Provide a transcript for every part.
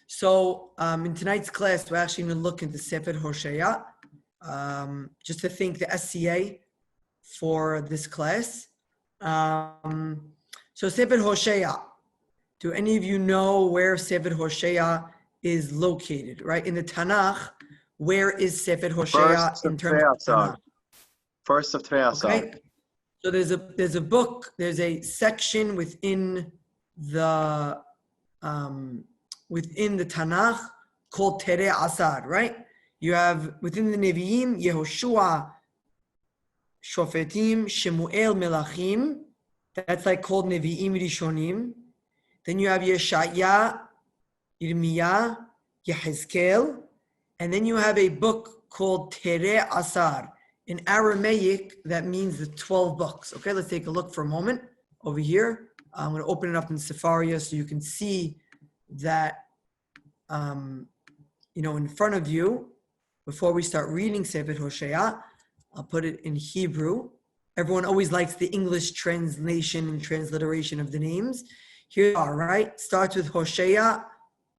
So in tonight's class, we're actually going to look into Sefer Hoshe'a, just to thank the SCA for this class. So Sefer Hoshe'a, do any of you know where Sefer Hoshe'a is located, right? In the Tanakh, where is Sefer Hoshe'a in terms of Tanakh? First of Trei Asar. Okay. So there's a book, there's a section within the Tanakh called Terei Asar, right? You have within the Nevi'im, Yehoshua, Shofetim, Shemuel, Melachim. That's like called Nevi'im Rishonim. Then you have Yeshaya, Yirmiyah, Yehezkel. And then you have a book called Terei Asar. In Aramaic, that means the 12 books. Okay, let's take a look for a moment over here. I'm going to open it up in Sefaria so you can see that, in front of you. Before we start reading Sefer Hoshe'a, I'll put it in Hebrew. Everyone always likes the English translation and transliteration of the names. Here they are, right? Starts with Hoshe'a,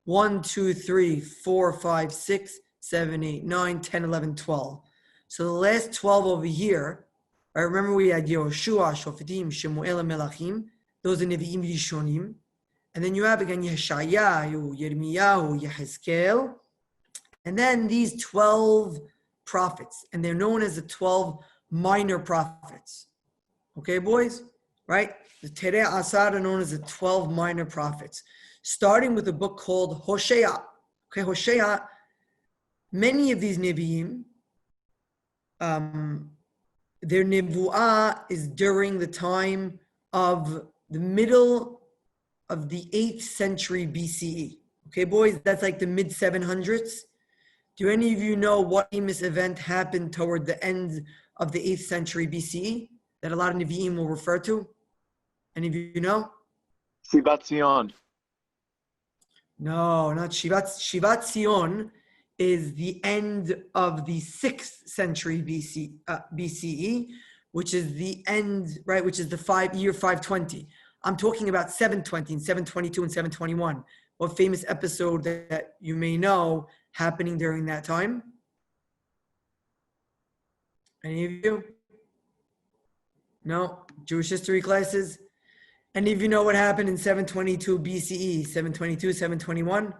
1, 2, 3, 4, 5, 6, 7, 8, 9, 10, 11, 12. So the last 12 over here, right? Remember we had Yehoshua, Shofetim, Shemuel, and Melachim. Those are Nevi'im Rishonim. And then you have again Yeshayahu, Yirmiyahu, Yehezkel. And then these 12 prophets. And they're known as the 12 minor prophets. Okay, boys? Right? The Terei Asar are known as the 12 minor prophets. Starting with a book called Hoshe'a. Okay, Hoshe'a, many of these Nevi'im, their nevuah is during the time of the middle of the 8th century BCE. Okay, boys, that's like the mid 700s. Do any of you know what famous event happened toward the end of the 8th century BCE that a lot of Nevi'im will refer to? Any of you know? Shivat Zion. No, not Shivat Zion is the end of the 6th century BCE, which is the end, right, which is the year 520. I'm talking about 720 and 722 and 721. What famous episode that you may know happening during that time? Any of you? No? Jewish history classes? Any of you know what happened in 722 BCE, 722, 721?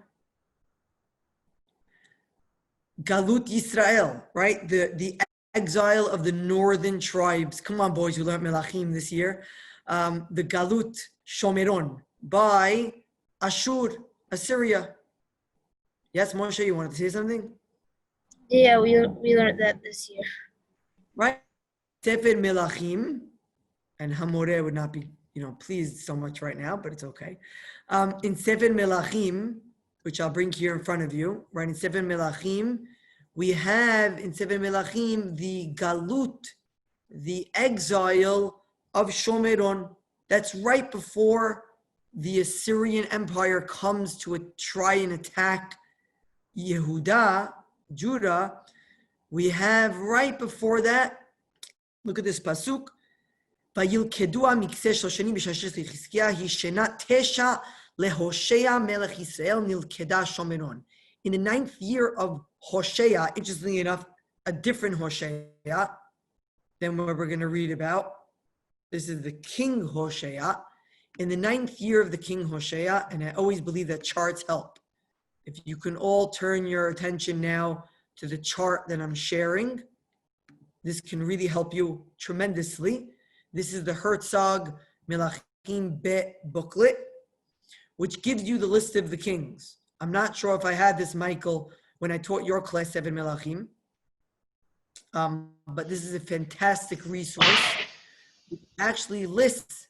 Galut Yisrael, right? The exile of the northern tribes. Come on, boys, you learned Melachim this year. The Galut Shomeron by Ashur, Assyria. Yes, Moshe, you wanted to say something? Yeah, we learned that this year. Right? Sefer Melachim, and Hamoreh would not be, pleased so much right now, but it's okay. In Sefer Melachim, which I'll bring here in front of you, right? In Sefer Melachim, we have in Sefer Melachim the Galut, the exile of Shomeron. That's right before the Assyrian Empire comes to try and attack Yehuda, Judah. We have right before that, look at this pasuk, Vayilkedua mikse shel shanim b'shashes leChizkiah hishenat tesha leHoshe'a melech Yisrael nilkeda Shomeron. In the 9th year of Hoshe'a, interestingly enough, a different Hoshe'a than what we're going to read about. This is the King Hoshe'a. In the 9th year of the King Hoshe'a, and I always believe that charts help. If you can all turn your attention now to the chart that I'm sharing, this can really help you tremendously. This is the Herzog Melachim Bet booklet, which gives you the list of the kings. I'm not sure if I had this, Michael, when I taught your class, Sefer Melachim. But this is a fantastic resource. It actually lists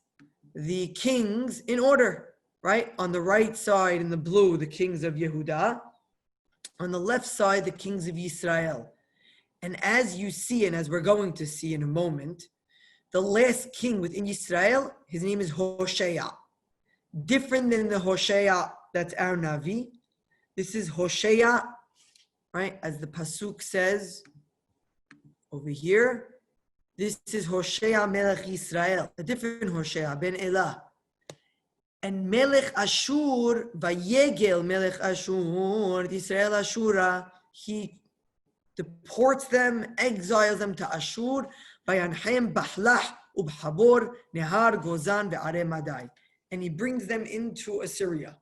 the kings in order, right? On the right side in the blue, the kings of Yehuda. On the left side, the kings of Yisrael. And as you see, and as we're going to see in a moment, the last king within Yisrael, his name is Hoshe'a. Different than the Hoshe'a that's our Navi. This is Hoshe'a, right? As the pasuk says over here, this is Hoshe'a Melech Yisrael, a different Hoshe'a, Ben Elah. And Melech Ashur, Vayegel Melech Ashur, Israel Ashura, he deports them, exiles them to Ashur, Vayanhem Bahlah, Ubhabor, Nehar, Gozan, Ve'are Madai. And he brings them into Assyria.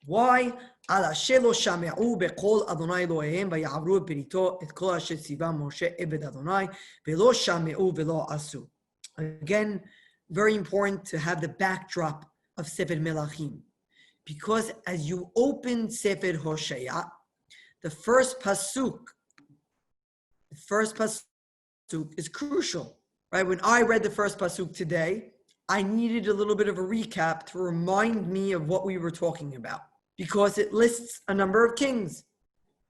Why? Al asher lo shame'u beqol Adonai Eloheim vayavru berito et kol asher tziva Moshe eved Adonai velo shame'u velo asu. Again, very important to have the backdrop of Sefer Melachim, because as you open Sefer Hoshe'a, the first pasuk is crucial, right? When I read the first pasuk today, I needed a little bit of a recap to remind me of what we were talking about, because it lists a number of kings,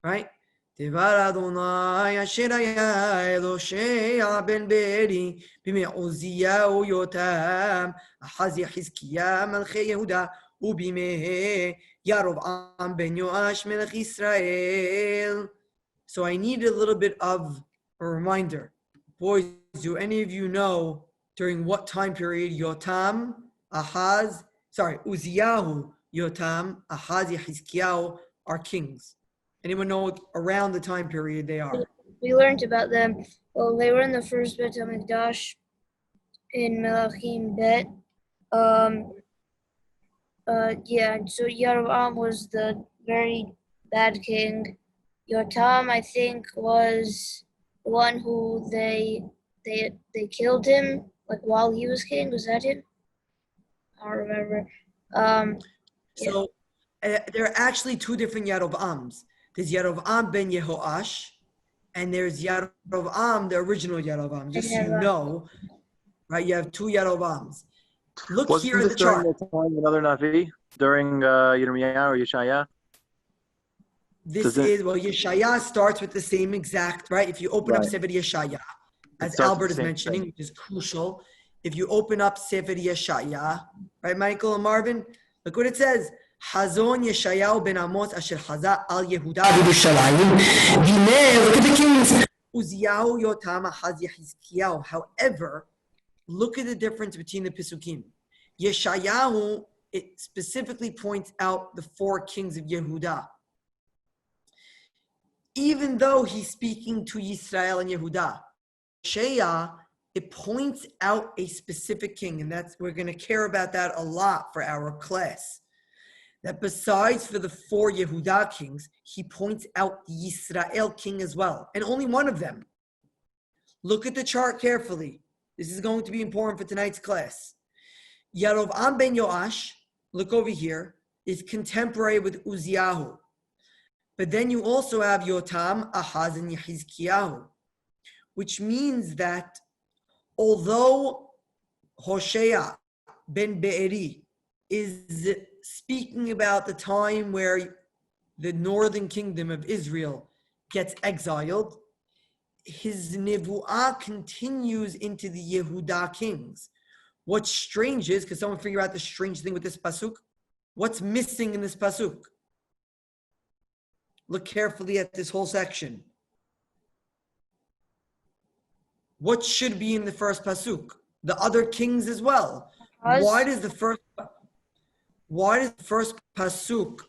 right? Devar Adonai asher haya el Hoshe'a ben Beeri b'mei Uziyahu Yotam Ahaz Yehizkiah melchei Yehuda u'b'mei Yarovam ben Yoash melech Israel. So I need a little bit of a reminder. Boys, do any of you know during what time period Uziyahu, Yotam, Ahaz, Yehizkiah are kings? Anyone know around the time period they are? We learned about them. Well, they were in the first Bet HaMikdash in Melachim Bet. So Yarovam was the very bad king. Yotam, I think, was the one who they killed him, like while he was king. Was that him? I don't remember. So there are actually two different Yarovams. There's Yarovam ben Yehoash, and there's Yarovam, the original Yarovam. Just so you know, right? You have two Yarovams. Look here at the chart. Wasn't this during the time of another Navi? During Yirmiyah or Yeshaya? Yeshaya starts with the same exact, right? If you open up Sefer Yeshaya, as Albert is mentioning, which is crucial. If you open up Sefer Yeshaya, right, Michael and Marvin, look what it says. Hazon Yeshayahu ben Amos asher haza al Yehuda v'Yerushalayim. Look at the kings. Uziyahu Yotam Ahaz Yehizkiyahu. However, look at the difference between the Pesukim. Yeshayahu, it specifically points out the four kings of Yehuda. Even though he's speaking to Yisrael and Yehuda, Hoshe'a, it points out a specific king, and we're going to care about that a lot for our class. That besides for the four Yehuda kings, he points out the Yisrael king as well, and only one of them. Look at the chart carefully. This is going to be important for tonight's class. Yarovam ben Yoash, look over here, is contemporary with Uziyahu. But then you also have Yotam, Ahaz, and Yehizkiyahu, which means that although Hoshe'a ben Be'eri is speaking about the time where the northern kingdom of Israel gets exiled, his nevuah continues into the Yehuda kings. What's strange is, because someone figure out the strange thing with this pasuk, what's missing in this pasuk? Look carefully at this whole section. What should be in the first pasuk? The other kings as well. Why does the first pasuk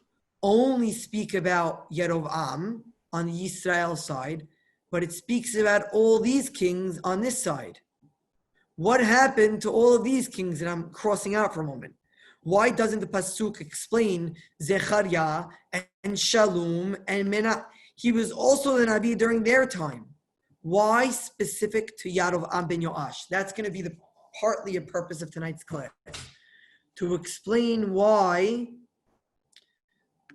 only speak about Yerovam on the Yisrael side, but it speaks about all these kings on this side? What happened to all of these kings? And I'm crossing out for a moment. Why doesn't the pasuk explain Zechariah and Shalom and Menah? He was also the Nabi during their time. Why specific to Yarovam ben Yoash? That's going to be partly a purpose of tonight's class, to explain why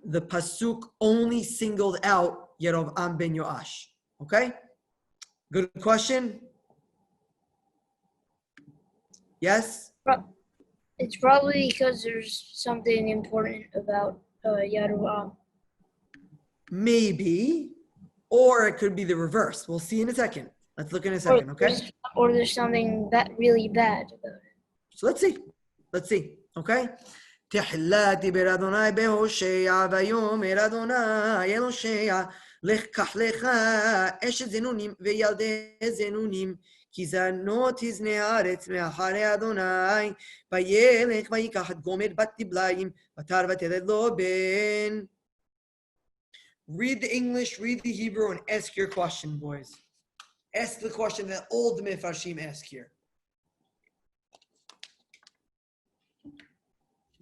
the pasuk only singled out Yarovam ben Yoash. Okay? Good question? Yes? It's probably because there's something important about Yarovam. Maybe. Or it could be the reverse. We'll see in a second. Let's look in a second, okay? Or there's something really bad about it. So let's see, okay? תחילתי ברדוני בהושע ויאמר אדוני אל הושע לך קח לך אשת זנונים וילדי זנונים כי זנות יזנה הארץ מאחרי אדוני, וילך ויקח את גומר בת דיבליים, ותר ותלד לו בן. Read the English, read the Hebrew, and ask your question, boys. Ask the question that all the Mefarshim ask here.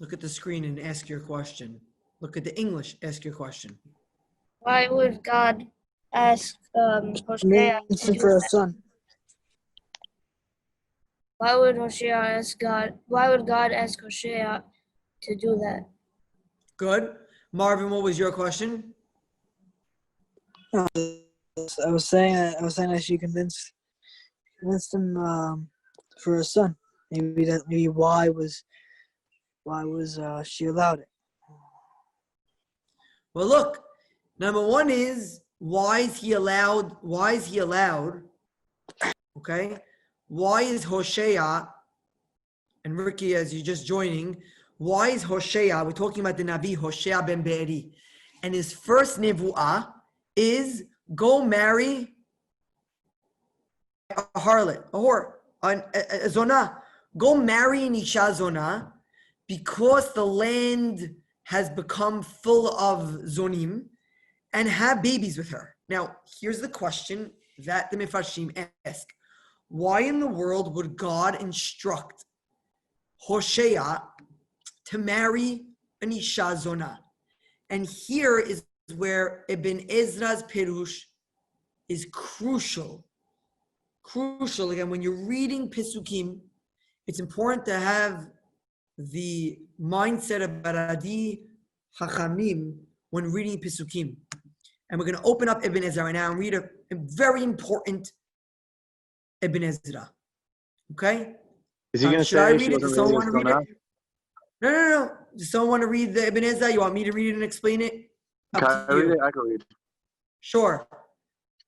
Look at the screen and ask your question. Look at the English, ask your question. Why would God ask Hosea Means to do for a that? son. Why would Hosea ask God? Why would God ask Hosea to do that? Good. Marvin, what was your question? I was saying that she convinced him for a son. Maybe why was she allowed it? Well, look, number one is, why is he allowed? Okay. Why is Hoshe'a, and Ricky, as you're just joining, why is Hoshe'a, we're talking about the Navi Hoshe'a ben Be'eri, and his first nevu'ah is go marry a harlot, a whore, a zonah. Go marry an isha zonah, because the land has become full of zonim, and have babies with her. Now, here's the question that the Mefarshim ask. Why in the world would God instruct Hoshe'a to marry an isha zonah? And here is where Ibn Ezra's Perush is crucial. Crucial, again, when you're reading Pesukim, it's important to have the mindset of Baradi Hachamim when reading Pesukim. And we're going to open up Ibn Ezra right now and read a very important Ibn Ezra. Okay? Is he going to should I say read she it? Does wasn't someone really want to a read it? No. Does someone want to read the Ibn Ezra? You want me to read it and explain it? Up Can to I read you. it? I can read. Sure.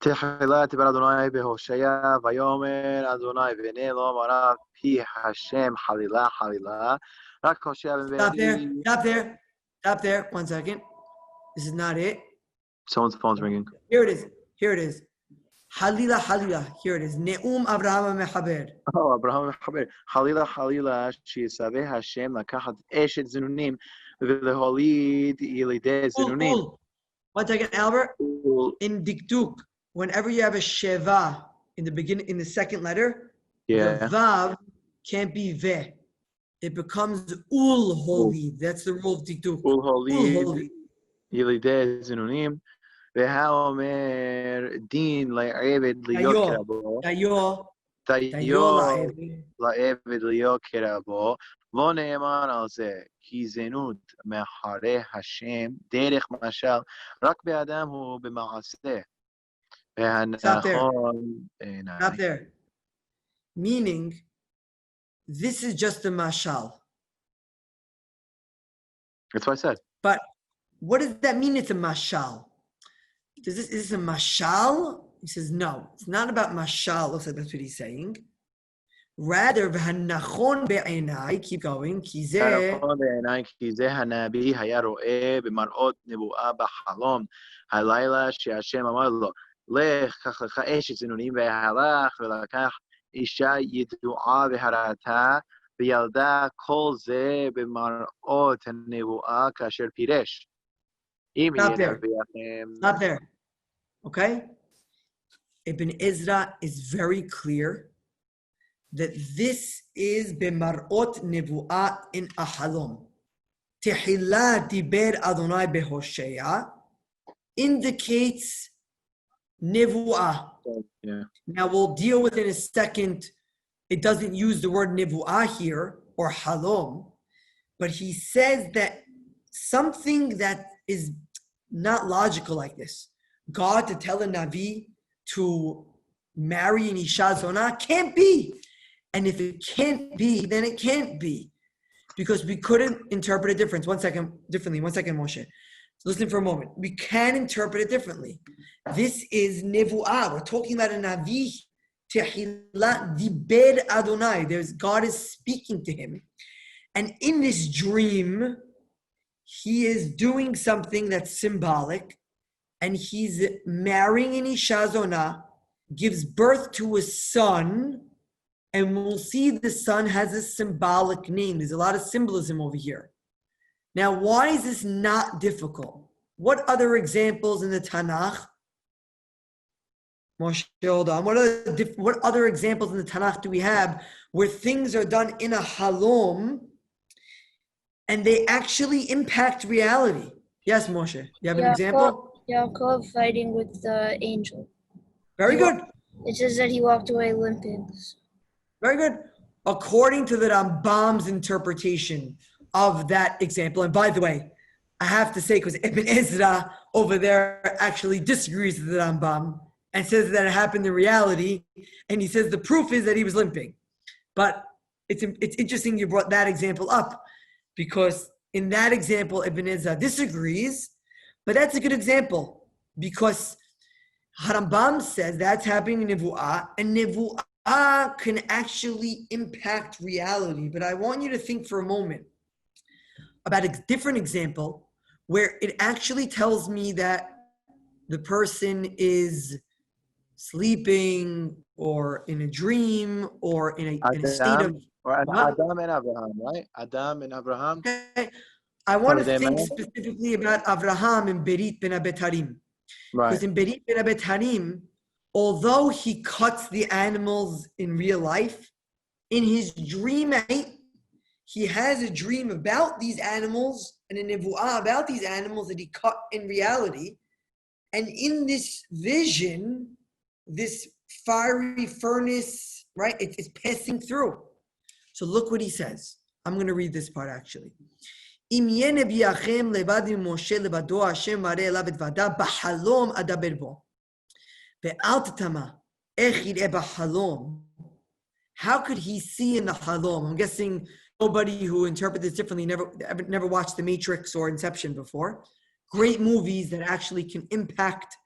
תחילה דבר אדוני בהושע, ויאמר אדוני בני לא מרה פי השם חלילה חלילה, רק הושע בן ברי. Stop there. 1 second. This is not it. Someone's phone's ringing. Here it is. Halila. Here it is. Ne'um Avraham Mechaber. Oh, אברהם מחבר. חלילה חלילה שיצווה השם לקחת אשת זנונים ולהוליד ילידי זנונים. Cool. 1 second, Albert. In Dikduk, whenever you have a Sheva in the beginning, in the second letter, the Vav can't be Ve. It becomes Ul Holy. That's the rule of Dikduk. ולהוליד ילידי זנונים, והאומר דין לעבד להיות כרבו. דיו לעבד להיות כרבו, לא נאמר על זה, כי זנות מאחורי השם, דרך משל, רק באדם הוא במעשה. Stop there. Meaning, this is just a mashal. That's what I said. But what does that mean? It's a mashal. Is this a mashal? He says, no, it's not about mashal. Looks like that's what he's saying. Rather, v'hanachon be'enai, keep going, ki zeh, הנכון בעיניי, כי זה הנביא היה רואה במראות נבואה בחלום, הלילה שהשם אמר לו, לך, קח לך אשת זנונים, והלך ולקח אישה ידועה והראתה, וילדה כל זה במראות הנבואה כאשר פירש. אם יהיה נביאכם... Stop there. Okay? Ibn Ezra is very clear that this is b'marot nevuah in a halom. Tehillah diber Adonai beHoshe'a indicates nevuah. Yeah. Now we'll deal with in a second. It doesn't use the word nevuah here or halom, but he says that something that is not logical like this. God to tell a Navi to marry an Isha Zonah can't be. And if it can't be, then it can't be. Because we couldn't interpret it differently. One second, Moshe. Listen for a moment. We can interpret it differently. This is Nevu'ah. We're talking about a Navi. Tehillah diber Adonai. God is speaking to him. And in this dream, he is doing something that's symbolic. And he's marrying an Isha Zonah. gives birth to a son, and we'll see the son has a symbolic name. There's a lot of symbolism over here. Now, why is this not difficult? What other examples in the Tanakh? Moshe, hold on. What other examples in the Tanakh do we have where things are done in a halom and they actually impact reality? Yes, Moshe. You have an example? Yaakov fighting with the angel. Very good. It says that he walked away limping. Very good. According to the Rambam's interpretation of that example, and by the way, I have to say, because Ibn Ezra over there actually disagrees with the Rambam and says that it happened in reality, and he says the proof is that he was limping. But it's interesting you brought that example up, because in that example, Ibn Ezra disagrees, but that's a good example, because Rambam says that's happening in Nevu'ah, and Nevu'ah can actually impact reality. But I want you to think for a moment about a different example where it actually tells me that the person is sleeping or in a dream or in a state of... Or Adam and Abraham, right? Adam and Abraham. Okay. I want to think specifically about Abraham in Berit ben Abetarim. Right. Because in Berit ben Abetarim, although he cuts the animals in real life, in his dream he has a dream about these animals and a nevu'ah about these animals that he cut in reality. And in this vision, this fiery furnace, right, it's passing through. So look what he says. I'm going to read this part actually. Im yeh nebiachem levad Moshe levado Hashem mareh elav et vada b'halom adaber bo. Ve'al tatama ech yireh b'halom. How could he see in the halom? I'm guessing nobody who interprets this differently never watched The Matrix or Inception before. Great movies that actually can impact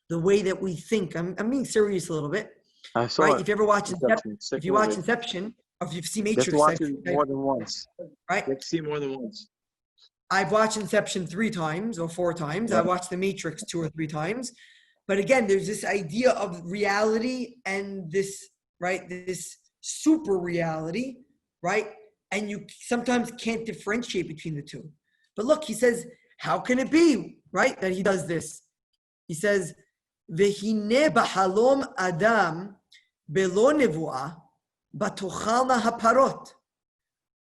the way that we think. I'm being serious a little bit. I saw right? it. If you ever watch Inception, if you watch Inception, or if you've seen Matrix, you have to watch it more than once. Right? You have to see more than once. I've watched Inception 3 times or 4 times. I watched The Matrix 2 or 3 times. But again, there's this idea of reality and this, right, this super reality, right? And you sometimes can't differentiate between the two. But look, he says, how can it be, right, that he does this? He says, V'hineh b'halom adam belo nevuah batochalna haparot.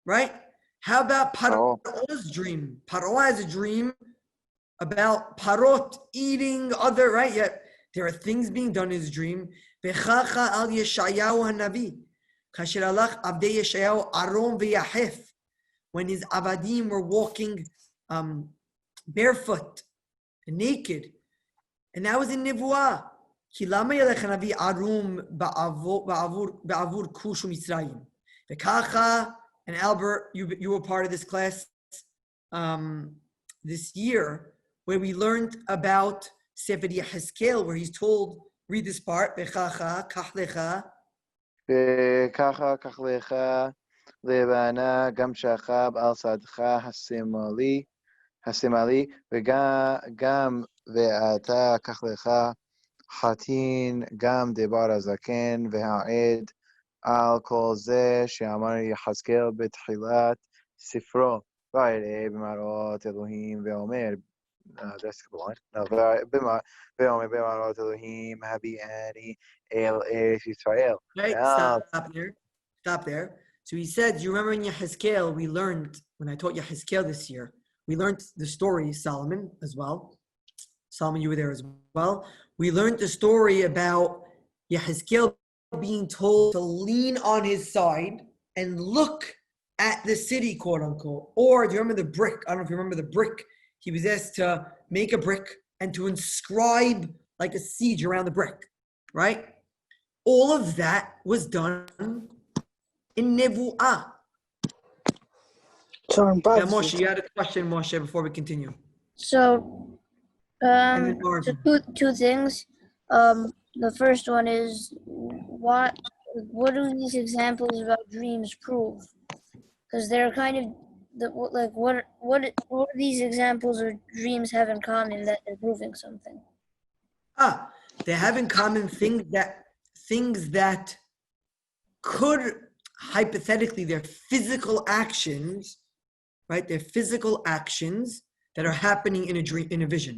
Right? How about Paro's dream? Paro has a dream about parot eating other, right? Yet there are things being done in his dream. Bechacha al Yeshayahu hanavi. Kasher alach avdei Yeshayahu aron v'yahef. When his avadim were walking barefoot and naked. And that was in Nevuah. Ki lama yelech hanavi arum ba'avur kushu Mitzrayim. V'kacha. And Albert, you were part of this class this year, where we learned about Sefer Hoshe'a, where he's told, read this part, Bechacha, kach lecha. Bechacha, kach lecha, lebana, gam shachab, al sadcha, hasimali, gam ve'ata, kach lecha, hatin, gam debar azaken, ve'ha'ed, על כל זה שאמר יחזקאל בתחילת ספרו, ויראה במראות אלוהים ואומר, ואומר במראות אלוהים הביאני אל ארץ ישראל. Right, stop there. So he said, you remember in Yehezkel, we learned, when I taught Yehezkel this year, we learned the story, Solomon as well. Solomon, you were there as well. We learned the story about Yehezkel being told to lean on his side and look at the city, quote unquote. Or do you remember the brick? I don't know if you remember the brick. He was asked to make a brick and to inscribe like a siege around the brick, right? All of that was done in Nevu'ah. So Now, Moshe, you had a question, Moshe, before we continue. So, two things. The first one is what do these examples about dreams prove? Because they're kind of what do these examples or dreams have in common that they're proving something? They have in common things that things that could hypothetically, they're physical actions, right? They're physical actions that are happening in a dream, in a vision.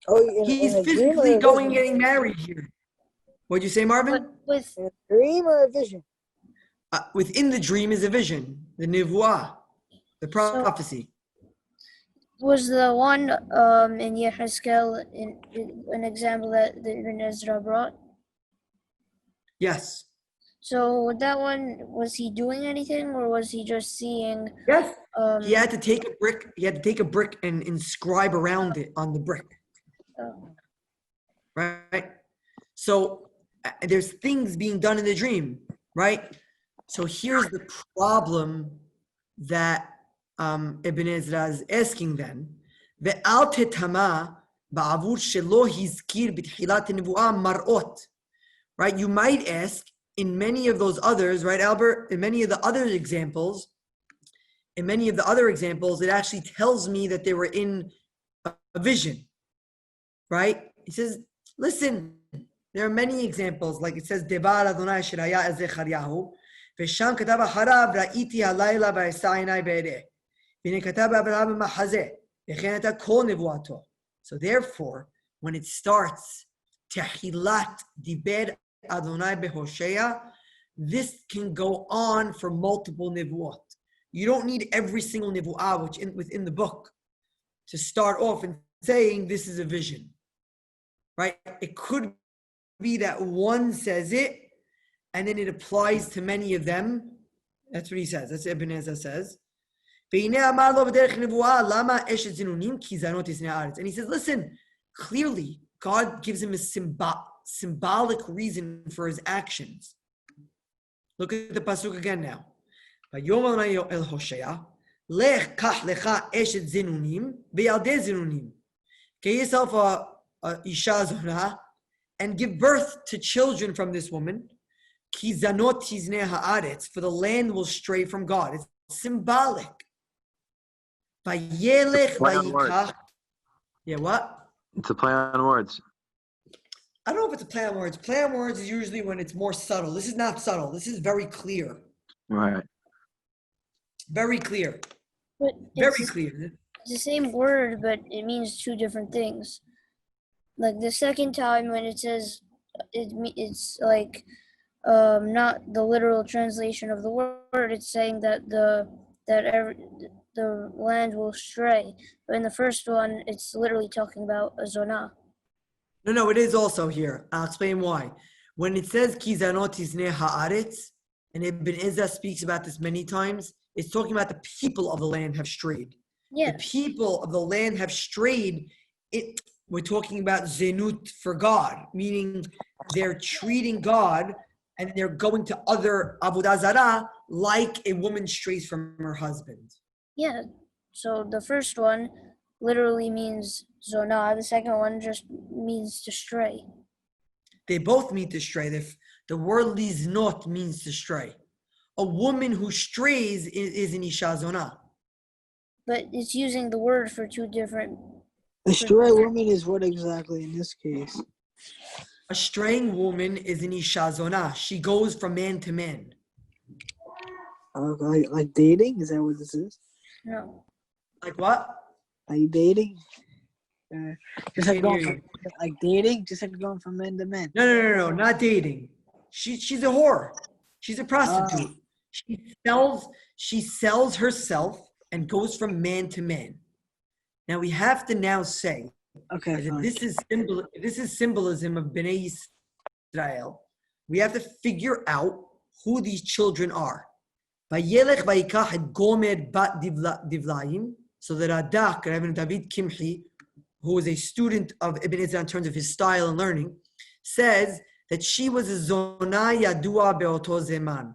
Oh, He's in a dream or physically a going and vision? getting married here. What'd you say, Marvin? With In a dream or a vision? Within the dream is a vision, the nivuah, the prophecy. was the one in Yehezkel an example that the Ibn Ezra brought? Yes. So with that one, was he doing anything, or was he just seeing? Yes. He had to take a brick. He had to take a brick and inscribe around it on the brick. Right. So there's things being done in the dream, right? So here's the problem that Ibn Ezra is asking then. Ve'al tetama ba'avur shelo hizkir b'tchilat nevuah mar'ot. Right? You might ask, in many of those others, right, Albert? In many of the other examples, it actually tells me that they were in a vision, right? He says, listen, there are many examples, like it says, Devar Adonai Shiraya ez Zechariyahu, Vesham kataba harav ra'iti halayla v'yasa einai be'ereh, v'ne kataba Abraham b'machazeh, v'chen ata kol nevuato. So therefore, when it starts, Tehilat diber Adonai beHoshe'a, this can go on for multiple nevuot. You don't need every single nevuah within the book to start off and saying this is a vision, right? It could be that one says it, and then it applies to many of them. That's what he says. That's what Ibn Ezra says. And he says, listen, clearly, God gives him a symbolic reason for his actions. Look at the pasuk again now. Vayomer el Hoshe'a, lech kach lecha eshet zinunim v'yaldei zinunim. Get yourself a isha zonah and give birth to children from this woman. Ki zanot tizneh haaretz, for the land will stray from God. It's symbolic. Vayelech vayikach. Yeah, what? It's a play on words. I don't know if it's a play on words. Play on words is usually when it's more subtle. This is not subtle. This is very clear. Right. Very clear. But Very it's clear. the same word, but it means two different things. Like the second time when it says it's like not the literal translation of the word. It's saying that the land will stray. But in the first one, it's literally talking about a zonah. No, it is also here. I'll explain why. When it says Ki zanot tizneh haaretz, and Ibn Ezra speaks about this many times, it's talking about the people of the land have strayed. Yeah. The people of the land have strayed. We're talking about zenut for God, meaning they're treating God and they're going to other avodah zarah like a woman strays from her husband. Yeah. So the first one literally means zonah. The second one just means to stray. They both mean to stray. The word liznot means to stray. A woman who strays is an isha zonah. But it's using the word for two different. A stray woman is what exactly in this case? A straying woman is an isha zonah. She goes from man to man. Like dating? Is that what this is? No. Like what? Are you dating? Just like Can't going hear from, like dating, just like going from men to men. No, not dating. She's a whore. She's a prostitute. She sells herself and goes from man to man. Now we have to now say that this is symbolism of Bnei Israel. We have to figure out who these children are. Vayelech vayikach et gomer bat divlaim. So that Radak, Rabbi David Kimchi, who is a student of Ibn Ezra in terms of his style and learning, says that she was a zonah yadua be'oto zeman,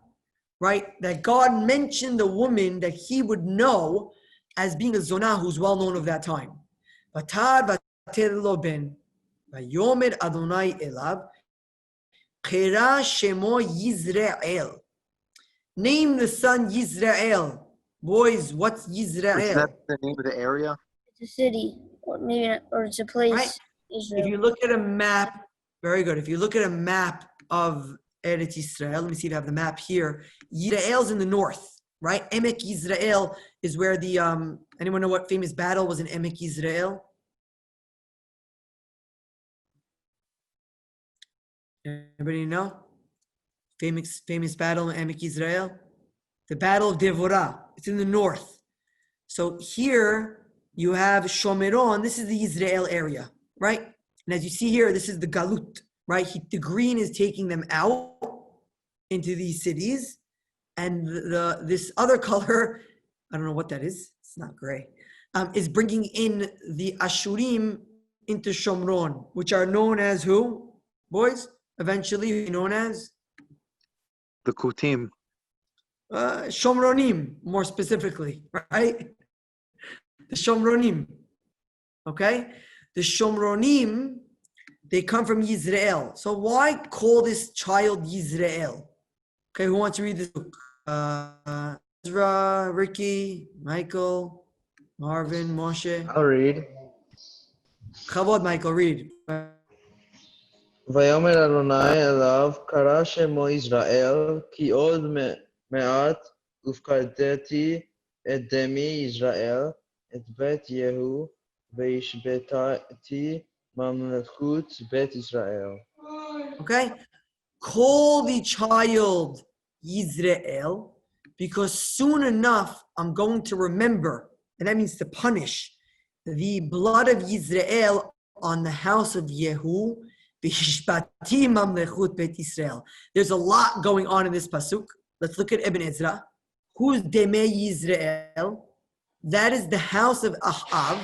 right? That God mentioned the woman that he would know as being a zonah who's well known of that time. Vatar vater lo ben, vayomer Adonai elav, chera shemo Yizrael. Name the son Yizrael. Boys, what's Yizrael? Is that the name of the area? It's a city, or maybe, or it's a place. Right. Israel. If you look at a map Very good. If you look at a map of Eretz Yisrael, let me see if I have the map here. Yisrael's in the north, right? Emek Yisrael is where the, anyone know what famous battle was in Emek Yisrael? Anybody know? Famous battle in Emek Yisrael? The Battle of Devorah. It's in the north. So here you have Shomeron. This is the Israel area, right? And as you see here, this is the Galut, right? The green is taking them out into these cities. And this other color, I don't know what that is. It's not gray. Is bringing in the Ashurim into Shomron, which are known as who? Boys? Eventually known as? The Kutim. Shomronim, more specifically, right? The Shomronim, okay? The Shomronim, they come from Yisrael. So why call this child Yisrael? Okay, who wants to read this book? Ezra, Ricky, Michael, Marvin, Moshe. I'll read. Chavod, Michael, read. ויאמר אדוני אליו, קרא שמו ישראל, כי עוד מעט ופקדתי את דמי ישראל, את בית יהוא, והשבתתי ממלכות בית ישראל. Okay? Call the child Yisrael, because soon enough I'm going to remember, and that means to punish, the blood of Yisrael on the house of Yehu. There's a lot going on in this pasuk. Let's look at Ibn Ezra. Who's Demei Yisrael? That is the house of Ahav,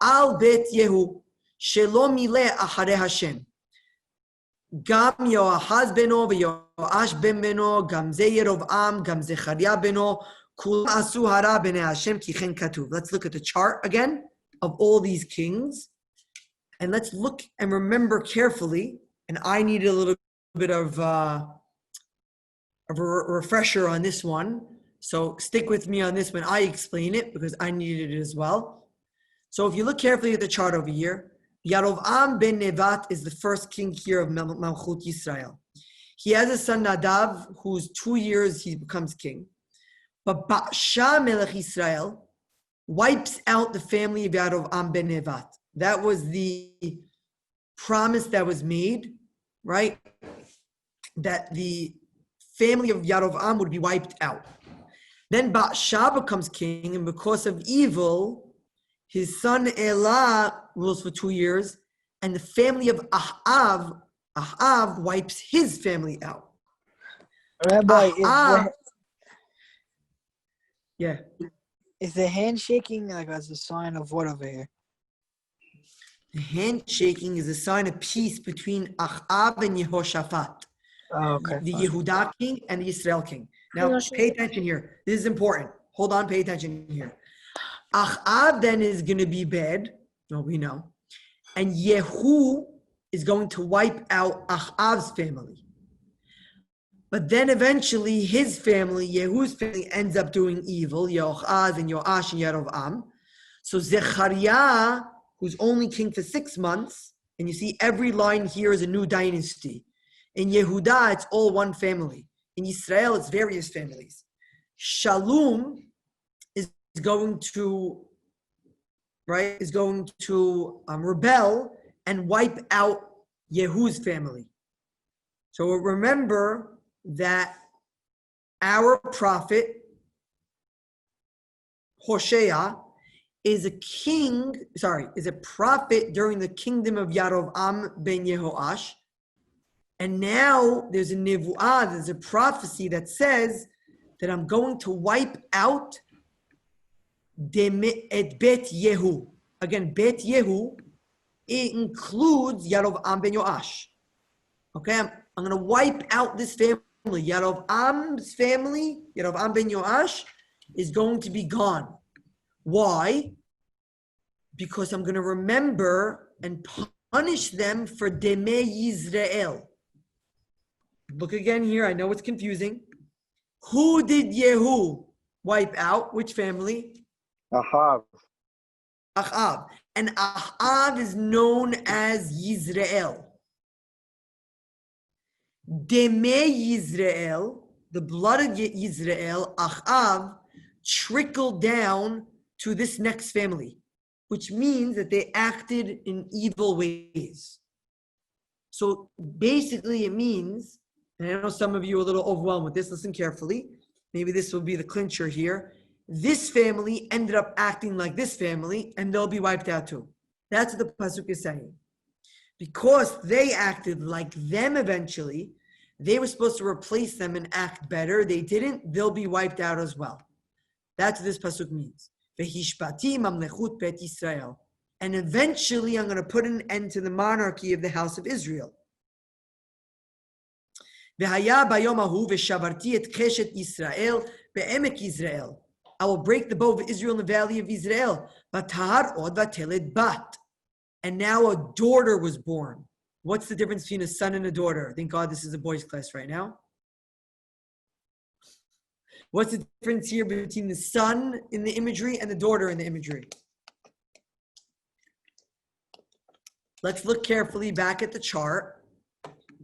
al bet Yehu, shelo mileh acharei Hashem. Gam Yoahaz beno v'Yoash ben beno, gam ze Yerov'am, gam Zechariah beno, kulam asu hara b'nei Hashem ki chen katuv. Let's look at the chart again of all these kings. And let's look and remember carefully, and I need a little bit of a refresher on this one. So stick with me on this when I explain it, because I needed it as well. So if you look carefully at the chart over here, Yarov'am ben Nevat is the first king here of Malchut Yisrael. He has a son Nadav, who's 2 years he becomes king. But Ba'asha Melech Yisrael wipes out the family of Yarov'am ben Nevat. That was the promise that was made, right? That the family of Yarov'am would be wiped out. Then Ba'asha becomes king, and because of evil, his son Elah rules for 2 years, and the family of Ahav wipes his family out. Rabbi, is the handshaking like as a sign of what over here? The handshaking is a sign of peace between Ahav and Yehoshaphat, the Yehuda king and the Israel king. Now, pay attention here. This is important. Hold on, pay attention here. Ahav then is going to be bad. No, we know. And Yehu is going to wipe out Ahav's family. But then eventually his family, Yehu's family, ends up doing evil, Yochaz and Yoash and Yerov'am. So Zechariah, who's only king for 6 months, and you see every line here is a new dynasty. In Yehuda, it's all one family. In Israel, it's various families. Shalom is going to rebel and wipe out Yehu's family. So remember that our prophet, Hoshe'a, is a prophet during the kingdom of Yarov'am ben Yehoash. And now there's a nevu'ah, there's a prophecy that says that I'm going to wipe out et Bet Yehu. Again, Bet Yehu, it includes Yarov'am ben Yoash. Okay, I'm going to wipe out this family. Yarov'am's family, Yarov'am ben Yoash, is going to be gone. Why? Because I'm going to remember and punish them for Demei Yisrael. Look again here. I know it's confusing. Who did Yehu wipe out? Which family? Ahav. Ahav. And Ahav is known as Yisrael. Demei Yisrael, the blood of Yisrael, Achav, trickled down to this next family, which means that they acted in evil ways. So basically it means, and I know some of you are a little overwhelmed with this, listen carefully. Maybe this will be the clincher here. This family ended up acting like this family, and they'll be wiped out too. That's what the pasuk is saying. Because they acted like them eventually, they were supposed to replace them and act better. They didn't, they'll be wiped out as well. That's what this pasuk means. Vehishpati mamlechut bet Yisrael. And eventually I'm going to put an end to the monarchy of the house of Israel. V'haya bayom hahu v'shavarti et cheshet Yisrael be'emek Yisrael. I will break the bow of Israel in the valley of Israel. V'tahar od v'teled bat. And now a daughter was born. What's the difference between a son and a daughter? Thank God this is a boys' class right now. What's the difference here between the son in the imagery and the daughter in the imagery? Let's look carefully back at the chart.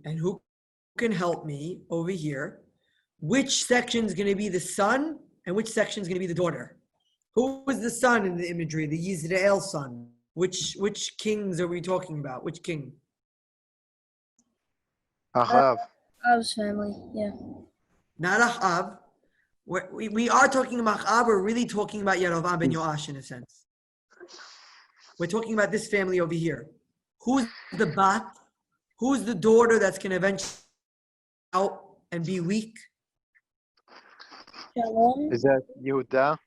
And who can help me over here? Which section is going to be the son and which section is going to be the daughter? Who was the son in the imagery? The Yisrael son. Which kings are we talking about? Which king? Achav. Av's family, yeah. Not Achav. We are talking about Achav. We're really talking about Yerovam ben Yoash in a sense. We're talking about this family over here. Who's the bat? Who's the daughter that's going to eventually out and be weak? Shalom. Is that Yehuda?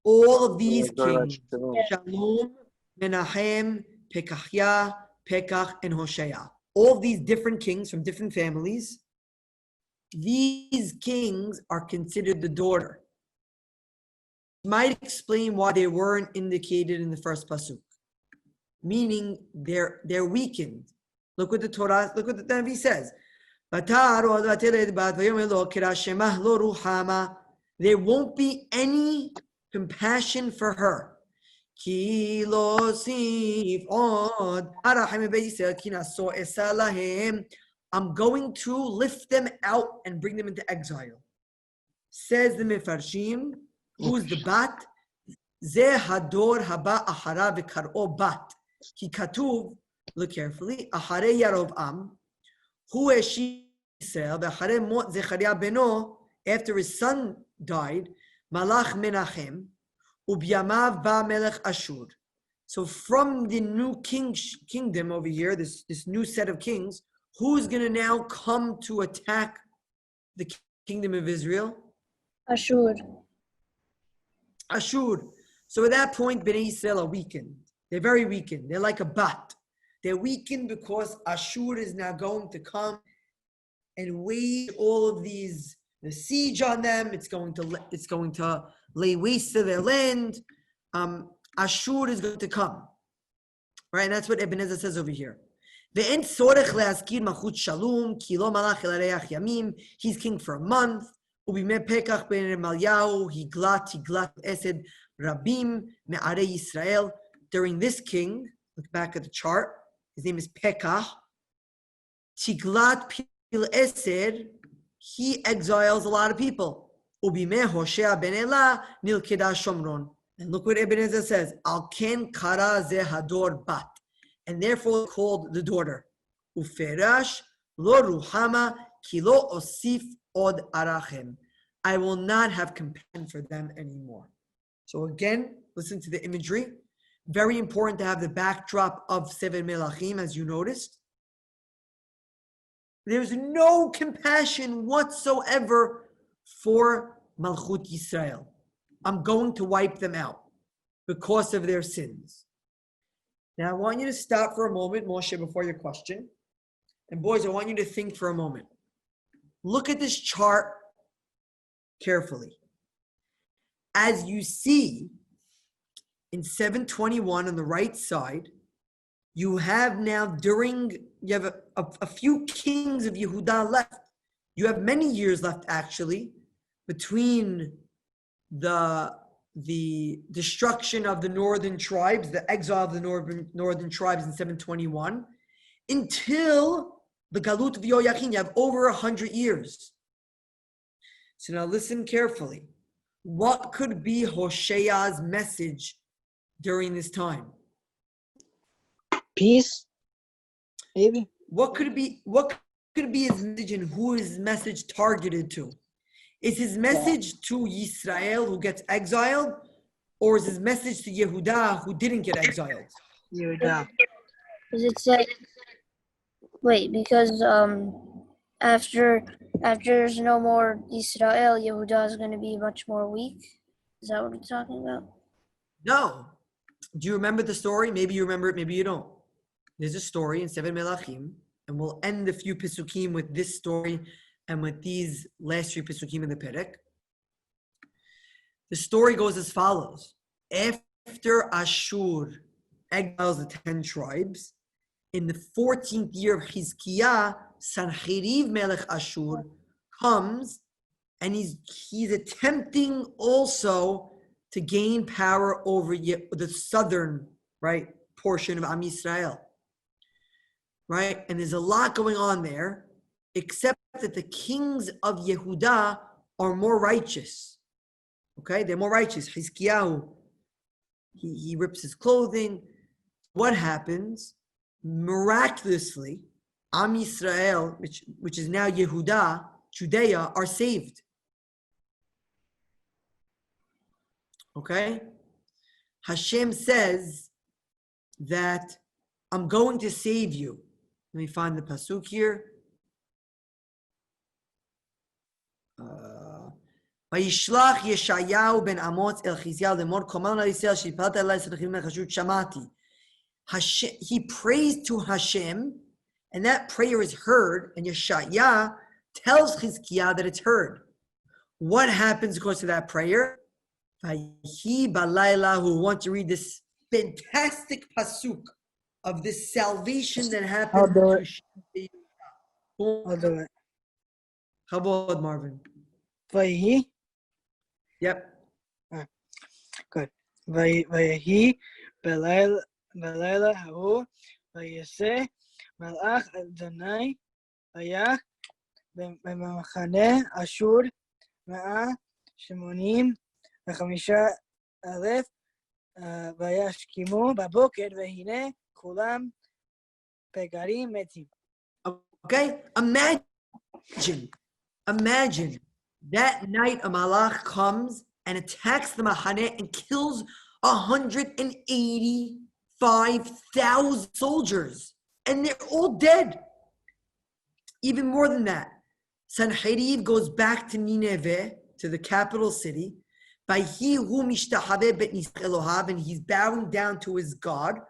All of these Shalom. kings, Shalom, Menahem, Pekahiah, Pekach, and Hoshe'a. All of these different kings from different families, these kings are considered the daughter. Might explain why they weren't indicated in the first pasuk. Meaning they're weakened. Look what the Torah, look what the Navi says. There won't be any compassion for her. I'm going to lift them out and bring them into exile. Says the Mefarshim, who's the bat? Ze hador haba ahara v'kar'o bat. Ki katuv, look carefully, ahare Yarovam, hu eshi Yisrael, v'ahare mot Zechariah beno, after his son died, malach Menachem, ubyamav ba melech Ashur. So from the new kingdom over here, this new set of kings, who's going to now come to attack the kingdom of Israel? Ashur. Ashur. So at that point, Bnei Yisrael are weakened. They're very weakened. They're like a bat. They're weakened because Ashur is now going to come and wage all of the siege on them. It's going to lay waste to their land. Ashur is going to come. Right? And that's what Ebenezer says over here. He's king for a month. During this king, look back at the chart, his name is Pekah. Tiglat Pileser, he exiles a lot of people. Hoshe'a ben Elah nilkeda Shomron. And look what Ebenezer says, Al ken kara ze hador bat. And therefore called the daughter. Uferash lo ruhama ki lo osif od arachem. I will not have compassion for them anymore. So again, listen to the imagery. Very important to have the backdrop of Sefer Melachim, as you noticed. There's no compassion whatsoever for Malchut Yisrael. I'm going to wipe them out because of their sins. Now, I want you to stop for a moment, Moshe, before your question. And boys, I want you to think for a moment. Look at this chart carefully. As you see, in 721 on the right side, you have now you have a few kings of Yehuda left. You have many years left, actually, between the destruction of the northern tribes, the exile of the northern tribes in 721, until The Galut v'Yoyachin, you have over 100 years. So now listen carefully. What could be Hoshea's message during this time? Peace, maybe. What could it be? What could be his message, and who is his message targeted to? Is his message to Yisrael who gets exiled, or is his message to Yehuda who didn't get exiled? Yehuda. Does it say? Wait, because after there's no more Israel, Yehuda is going to be much more weak. Is that what we're talking about? No. Do you remember the story? Maybe you remember it, maybe you don't. There's a story in Sefer Melachim, and we'll end a few Pesukim with this story and with these last three Pesukim in the Perek. The story goes as follows. After Ashur exiles the 10 tribes, in the 14th year of Chizkiah, Sancheriv Melech Ashur comes, and he's attempting also to gain power over the southern, right, portion of Am Yisrael, right? And there's a lot going on there, except that the kings of Yehuda are more righteous, okay? They're more righteous. Chizkiyahu, he rips his clothing. What happens? Miraculously, Am Yisrael, which is now Yehuda, Judea, are saved. Okay? Hashem says that I'm going to save you. Let me find the pasuk here. Vayishlach Yeshayahu ben Amos el Chizkiyahu lemor koman al Yisrael shipalta elai sanachim mechashut shamati. He prays to Hashem, and that prayer is heard, and Yeshaya tells Chizkiah that it's heard. What happens because of that prayer? He balayla, who want to read this fantastic pasuk of this salvation that happened. I'll do it. to I'll do it. How about Marvin? Vayihi. Yep. Good. Vayihi belayla hahu vayiseh malach Adonai hayach במחנה אשור 185,000 וישכימו בבוקר והנה כולם פגרים מתים. Okay? Imagine that night a malach comes and attacks the Mahaneh and kills 185,000 soldiers. And they're all dead. Even more than that, Sancheriv goes back to Nineveh, to the capital city, and he's bowing down to his God.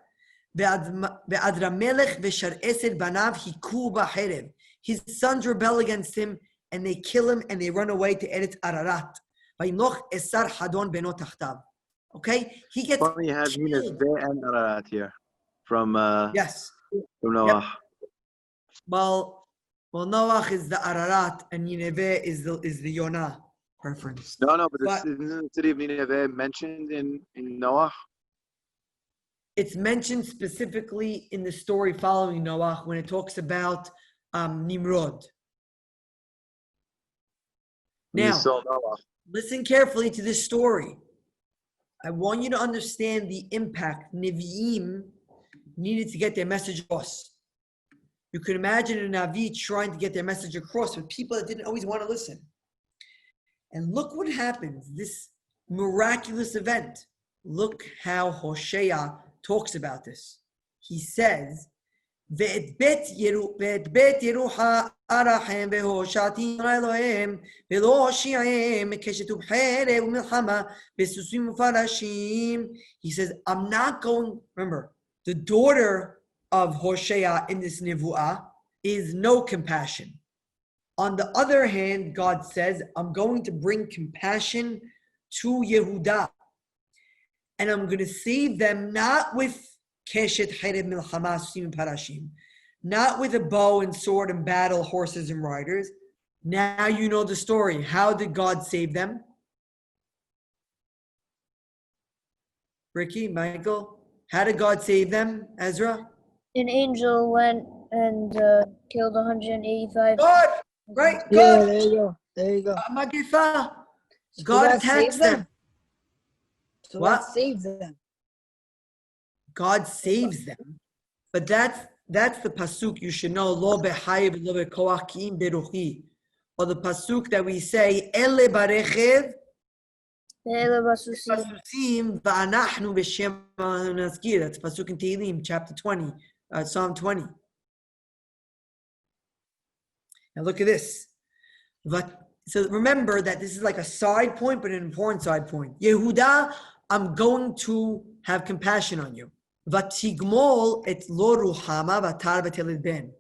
His sons rebel against him, and they kill him, and they run away to Eretz Ararat. Okay? He gets Funny, you have Nineveh and Ararat here from yes. from Noah. Yep. Well, Noach is the Ararat, and Nineveh is the Yonah reference. No, but isn't the city of Nineveh mentioned in Noah? It's mentioned specifically in the story following Noach when it talks about Nimrod. Now, listen carefully to this story. I want you to understand the impact Nevi'im needed to get their message across. You can imagine a Navi trying to get their message across with people that didn't always want to listen. And look what happens, this miraculous event. Look how Hoshe'a talks about this. He says, ואת בית ירוחה ארחם והושעתי אלוהים ולא הושיעם מקשת ובחרב ומלחמה בסוסים ופרשים. He says, I'm not going, remember, the daughter of Hoshe'a in this Nevuah is no compassion. On the other hand, God says, I'm going to bring compassion to Yehuda. And I'm going to save them not with keshet, chereb, milchama, susim, parashim, not with a bow and sword and battle, horses and riders. Now you know the story. How did God save them? Ricky, Michael, how did God save them, Ezra? An angel went and killed 185. Good. Right. Yeah, Good. there you go. There you go. Magifa. So God that attacks saves them. So What? that saves them. God saves them. But that's the pasuk you should know. Lo behayev lo bekoach ki im beruchi. Or the pasuk that we say, Ele barechev ואלה בסוסים. pasusim va'anachnu b'shem nazkir. That's pasuk in Tehillim, chapter 20, Psalm 20. Now look at this. So remember that this is like a side point, but an important side point. Yehuda, I'm going to have compassion on you. Vatigmol et lo ruhama vatar v'teled ben.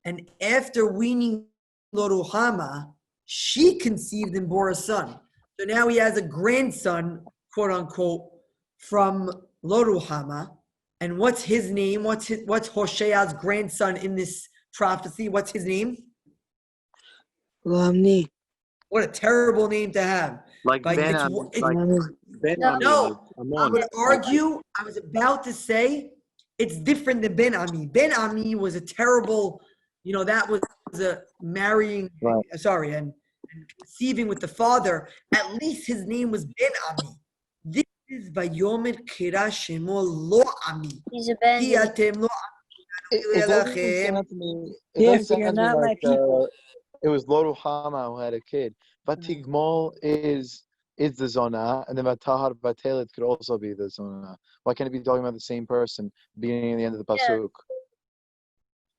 And after weaning lo ruhama, she conceived and bore a son. So now he has a grandson, quote unquote, from lo ruhama. And what's his name? What's Hoshea's grandson in this prophecy? What's his name? Romney. What a terrible name to have. Like But Ben it's- Ami. it's- Like Ben Ami. No, like I'm Amon. going to argue. I was about to say it's different than Ben Ami. Ben Ami was a terrible, that was a marrying, Right. and conceiving with the father. At least his name was Ben Ami. This is Vayomer Kira Shemo Lo Ami. He's abandoned. It doesn't sound to me. It Yeah, doesn't so you're sound to me not my like people. it was Lo Ruhama who had a kid. But Tigmol is the Zona, and then Vatahar Vatelet could also be the Zona. Why can't it be talking about the same person, beginning and the end of the pasuk?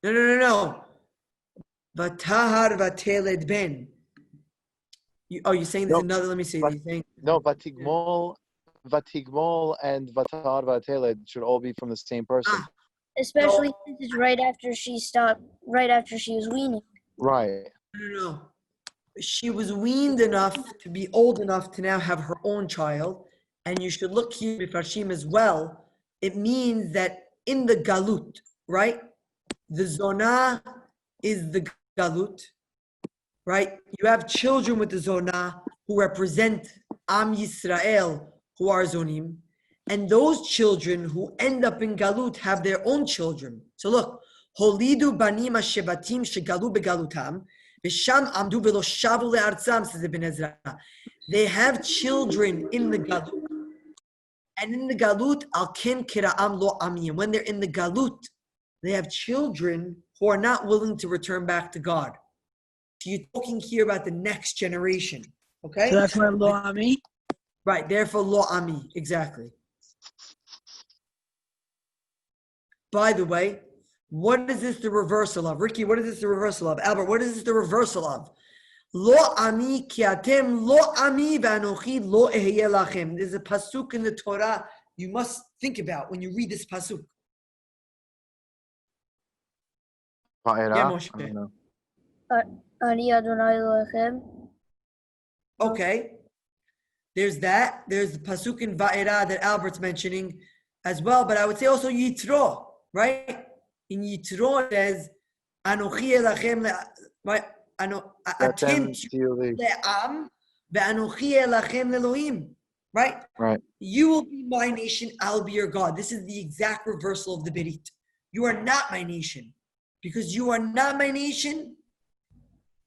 No. Vatahar Vateled Ben. You're saying there's No, another? Let me see. but- You're saying, No, Vatigmol and Vatahar Vatelet should all be from the same person. Especially since it's right after she was weaning. Right. No. She was weaned enough to be old enough to now have her own child. And you should look here with Hashim as well. It means that in the Galut, right? The Zonah is the Galut, right? You have children with the Zonah who represent Am Yisrael, who are Zonim. And those children who end up in Galut have their own children. So look, Holidu banim shevatim shegalu begalutam, v'sham amdu v'lo shavu le'artzam, says Ibn Ezra. They have children in the Galut. And in the Galut, al-ken kira'am lo amiyim. When they're in the Galut, they have children who are not willing to return back to God. So you're talking here about the next generation, okay? So that's why Lo Ami. Right, therefore lo ami, exactly. By the way, what is this the reversal of? Ricky, what is this the reversal of? Albert, what is this the reversal of? Lo ami ki atem lo ami v'anochi lo ehye lachem. There's a pasuk in the Torah you must think about when you read this pasuk. Va'era? Moshe. I don't know. Ani Adonai Elohim. Okay. There's that. There's the pasuk in Va'era that Albert's mentioning as well. But I would say also Yitro, right? In Yitro it says, Anochi elachem, right? Atem le'am ve'anochi elachem le'elohim, right? Right. You will be my nation, I'll be your God. This is the exact reversal of the Berit. You are not my nation. Because you are not my nation,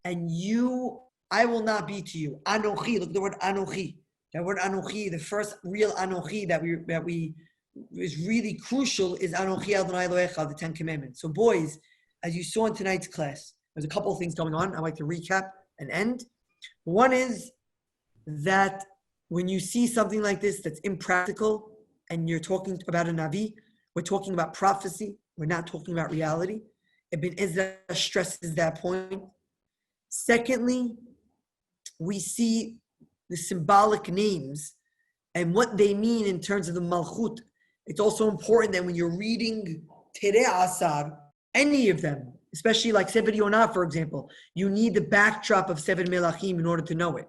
and I will not be to you. Anochi, look at the word Anochi. That word Anochi, the first real Anochi that we is really crucial is Anochi Adonai Elohecha, the 10 Commandments. So boys, as you saw in tonight's class, there's a couple of things going on. I'd like to recap and end. One is that when you see something like this that's impractical and you're talking about a Navi, we're talking about prophecy, we're not talking about reality. Ibn Ezra stresses that point. Secondly, we see the symbolic names and what they mean in terms of the Malchut. It's also important that when you're reading Terei Asar, any of them, especially like Sefer Yonah, for example, you need the backdrop of Sefer Melachim in order to know it.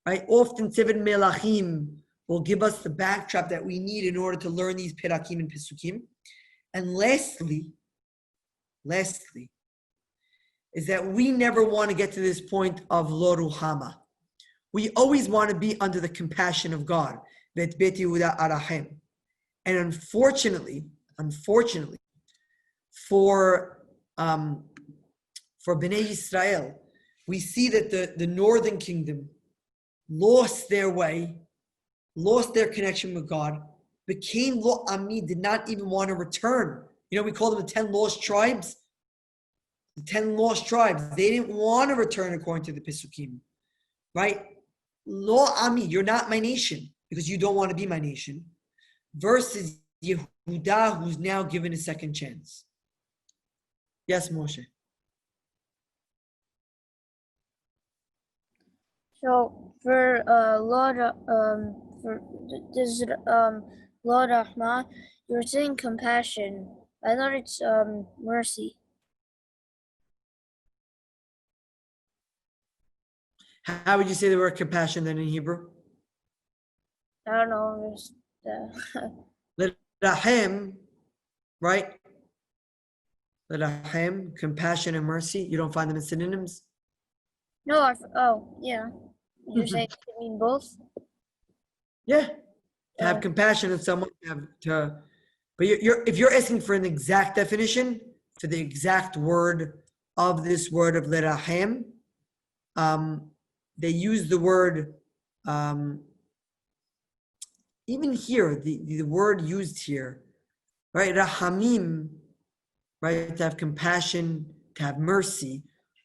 Right? Often Sefer Melachim will give us the backdrop that we need in order to learn these Perakim and Pesukim. And lastly, is that we never want to get to this point of Lo Ruhama. We always want to be under the compassion of God. And unfortunately, for for Bnei Yisrael, we see that the northern kingdom lost their way, lost their connection with God, became Lo Ami, did not even want to return. You know, we call them the 10 lost tribes. The 10 lost tribes, they didn't want to return according to the Pesukim, right? Lo Ami, you're not my nation because you don't want to be my nation, versus Yehuda, who's now given a second chance. Yes, Moshe. So for this Lord Rahman, you're saying compassion. I thought it's mercy. How would you say the word compassion then in Hebrew? I don't know. Just, Rahem, right? Rahem, compassion and mercy. You don't find them in synonyms? no, oh yeah. You're saying it can mean both? Yeah. To have compassion of someone, but if you're asking for an exact definition, for the exact word of this word of lerahem, they use the word, even here, the word used here, right? Rahamim, right? To have compassion, to have mercy,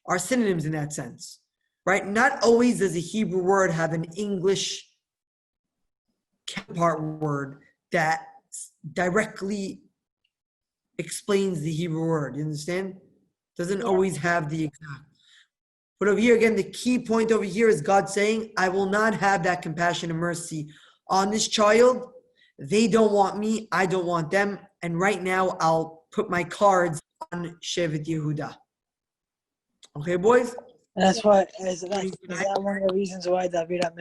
are synonyms in that sense, right? Not always does a Hebrew word have an English counterpart word that directly explains the Hebrew word. You understand? Doesn't always have the exact. But over here, again, the key point over here is God saying, I will not have that compassion and mercy on this child. They don't want me. I don't want them. And right now, I'll put my cards on Shevet Yehuda. Okay, boys? That's why, is that one of the reasons why David HaMelech